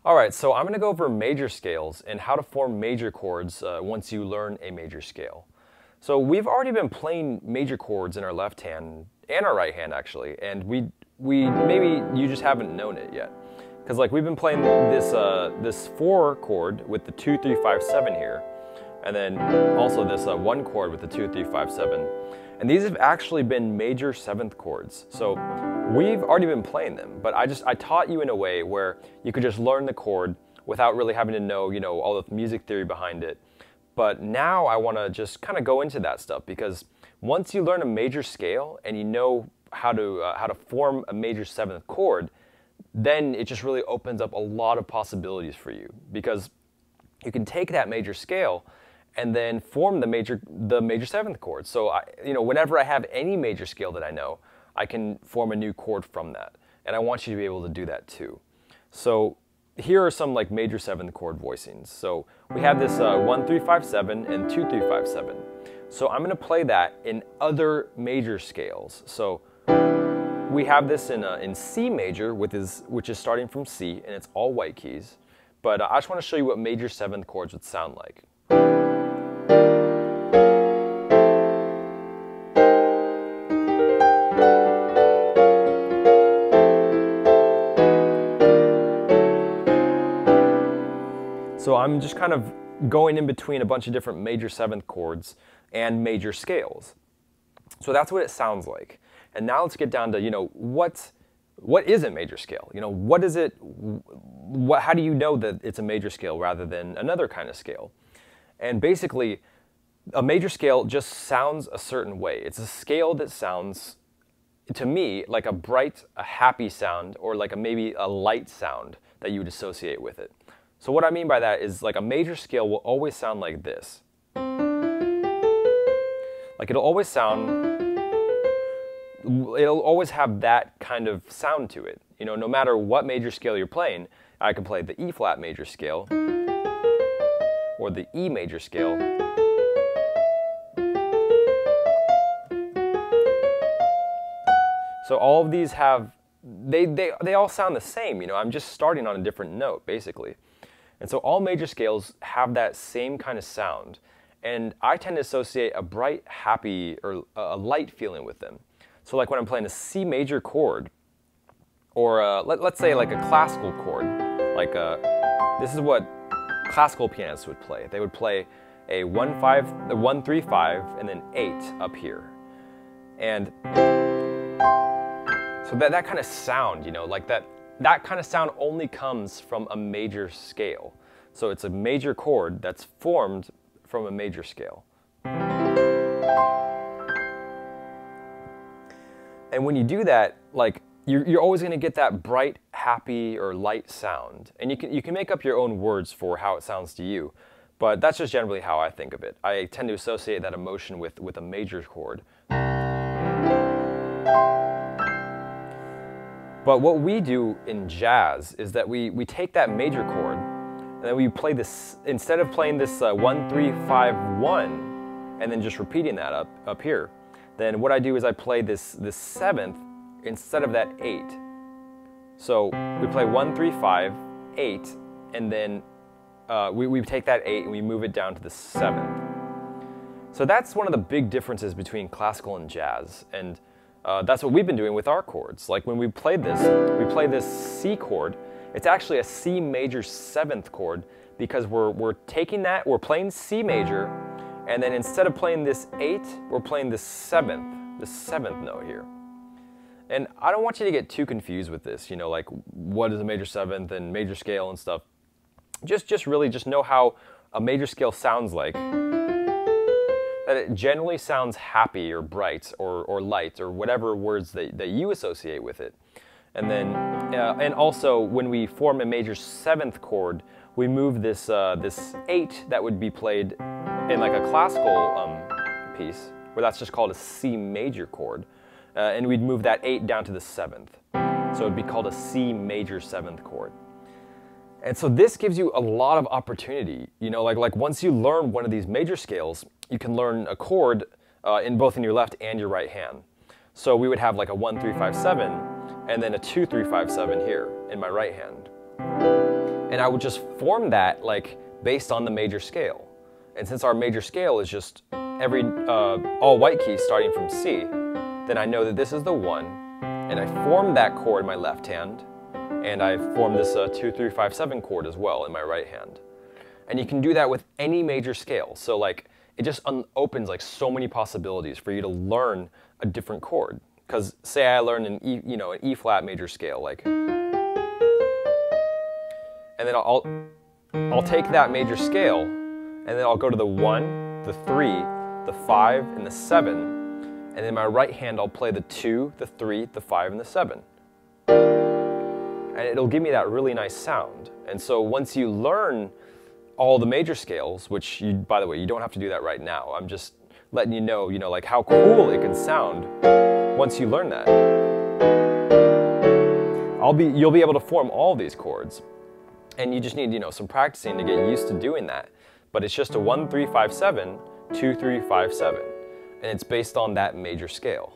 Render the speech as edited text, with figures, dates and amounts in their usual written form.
Alright, so I'm going to go over major scales and how to form major chords once you learn a major scale. So we've already been playing major chords in our left hand and our right hand actually, and we maybe you just haven't known it yet. Because like we've been playing this 4 chord with the 2, 3, 5, 7 here, and then also this 1 chord with the 2, 3, 5, 7. And these have actually been major 7th chords. So we've already been playing them, but I taught you in a way where you could just learn the chord without really having to know, all the music theory behind it. But now I want to just kind of go into that stuff, because once you learn a major scale and you know how to form a major 7th chord, then it just really opens up a lot of possibilities for you, because you can take that major scale and then form the major 7th chord. So whenever I have any major scale that I know, I can form a new chord from that. And I want you to be able to do that too. So here are some like major 7th chord voicings. So we have this 1, 3, 5, 7 and 2, 3, 5, 7. So I'm going to play that in other major scales. So we have this in C major, which is starting from C, and it's all white keys. But I just want to show you what major 7th chords would sound like. So I'm just kind of going in between a bunch of different major 7th chords and major scales. So that's what it sounds like. And now let's get down to, what is a major scale? What is it? How do you know that it's a major scale rather than another kind of scale? And basically, a major scale just sounds a certain way. It's a scale that sounds, to me, like a bright, a happy sound, or like maybe a light sound that you would associate with it. So what I mean by that is, like, a major scale will always sound like this. Like it'll always have that kind of sound to it. No matter what major scale you're playing, I can play the E flat major scale or the E major scale. So all of these have, they all sound the same. I'm just starting on a different note basically. And so all major scales have that same kind of sound. And I tend to associate a bright, happy, or a light feeling with them. So like when I'm playing a C major chord, or let's say like a classical chord, like this is what classical pianists would play. They would play a 1, 5, the 1, 3, 5, and then 8 up here. And so that kind of sound, like that kind of sound only comes from a major scale. So it's a major chord that's formed from a major scale. And when you do that, like you're always going to get that bright, happy, or light sound. And you can make up your own words for how it sounds to you, but that's just generally how I think of it. I tend to associate that emotion with a major chord. But what we do in jazz is that we take that major chord and then we play this, instead of playing this 1, 3, 5, 1 and then just repeating that up here, then what I do is I play this 7th instead of that 8. So we play 1, 3, 5, 8, and then we take that 8 and we move it down to the 7th. So that's one of the big differences between classical and jazz. And that's what we've been doing with our chords. Like when we play this C chord, it's actually a C major 7th chord, because we're taking that, we're playing C major, and then instead of playing this 8, we're playing the 7th note here. And I don't want you to get too confused with this, like what is a major 7th and major scale and stuff. Just really know how a major scale sounds like. That it generally sounds happy or bright or light or whatever words that you associate with it. And then, and also when we form a major 7th chord, we move this 8 that would be played in like a classical piece, where that's just called a C major chord, and we'd move that 8 down to the 7th. So it'd be called a C major 7th chord. And so this gives you a lot of opportunity. Like once you learn one of these major scales, you can learn a chord in both your left and your right hand. So we would have like a 1, 3, 5, 7, and then a 2, 3, 5, 7 here in my right hand. And I would just form that like based on the major scale. And since our major scale is just every all white key starting from C, then I know that this is the 1, and I form that chord in my left hand, and I form this 2, 3, 5, 7 chord as well in my right hand. And you can do that with any major scale. So like it just opens like so many possibilities for you to learn a different chord. Because say I learn an E, you know, an E flat major scale, like, and then I'll take that major scale, and then I'll go to the 1, the 3, the 5, and the 7, and then in my right hand I'll play the 2, the 3, the 5, and the 7. And it'll give me that really nice sound. And so once you learn all the major scales, which you, by the way, you don't have to do that right now. I'm just letting you know, like how cool it can sound once you learn that. You'll be able to form all these chords. And you just need, some practicing to get used to doing that. But it's just a 1, 3, 5, 7, 2, 3, 5, 7. And it's based on that major scale.